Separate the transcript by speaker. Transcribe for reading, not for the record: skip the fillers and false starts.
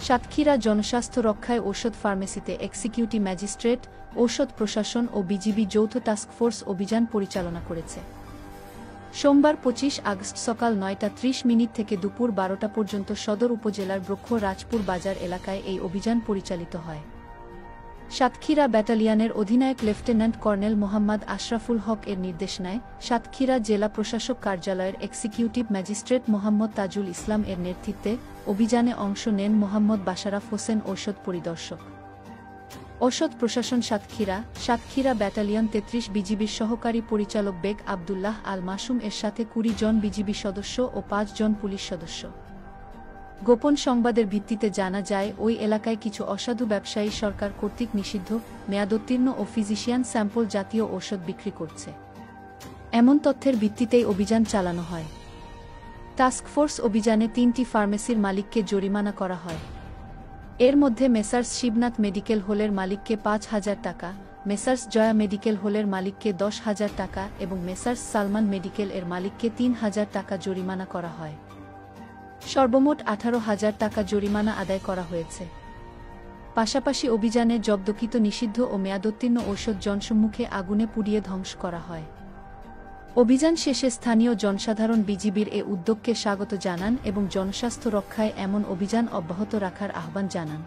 Speaker 1: সাতক্ষীরা জনস্বাস্থ্য রক্ষায় ঔষধ ফার্মেসিতে এক্সিকিউটিভ ম্যাজিস্ট্রেট, ঔষধ প্রশাসন ও বিজিবি যৌথ টাস্কফোর্স অভিযান পরিচালনা করেছে। সোমবার 25 আগস্ট সকাল 9:30 থেকে দুপুর 12টা পর্যন্ত সদর উপজেলার ব্রক্ষ রাজপুর বাজার এলাকায় এই অভিযান পরিচালিত হয়। সাতক্ষীরা ব্যাটালিয়নের অধিনায়ক লেফটেন্যান্ট কর্নেল মোহাম্মদ আশরাফুল হক এর নির্দেশনায় সাতক্ষীরা জেলা প্রশাসক কার্যালয়ের এক্সিকিউটিভ ম্যাজিস্ট্রেট মোহাম্মদ তাজুল ইসলাম এর নেতৃত্বে অভিযানে অংশ নেন মোহাম্মদ বাশারাফ হোসেন ঔষধ পরিদর্শক। ঔষধ প্রশাসন সাতক্ষীরা ব্যাটালিয়ন 33 বিজিবির সহকারী পরিচালক বেগ আবদুল্লাহ আল মাসুম এর সাথে 20 জন বিজিবি সদস্য ও 5 জন পুলিশ সদস্য। গোপন সংবাদের ভিত্তিতে জানা যায় ওই এলাকায় কিছু অসাধু ব্যবসায়ী সরকার কর্তৃক নিষিদ্ধ, মেয়াদোত্তীর্ণ ও ফিজিশিয়ান স্যাম্পল জাতীয় ঔষধ বিক্রি করছে। এমন তথ্যের ভিত্তিতেই অভিযান চালানো হয়। টাস্কফোর্স অভিযানে 3টি ফার্মেসির মালিককে জরিমানা করা হয়। এর মধ্যে মেসার্স শিবনাথ মেডিকেল হলের মালিককে 5,000 টাকা, মেসার্স জয়া মেডিকেল হলের মালিককে 10,000 টাকা এবং মেসার্স সালমান মেডিকেল এর মালিককে 3,000 টাকা জরিমানা করা হয়। সর্বমোট 18,000 টাকা জরিমানা আদায় করা হয়েছে। পাশাপাশি অভিযানে জব্দকৃত নিষিদ্ধ ও মেয়াদোত্তীর্ণ ঔষধ জনসম্মুখে আগুনে পুড়িয়ে ধ্বংস করা হয়। অভিযান শেষে স্থানীয় জনসাধারণ বিজিবির এ উদ্যোগকে স্বাগত জানান এবং জনস্বাস্থ্য রক্ষায় এমন অভিযান অব্যাহত রাখার আহ্বান জানান।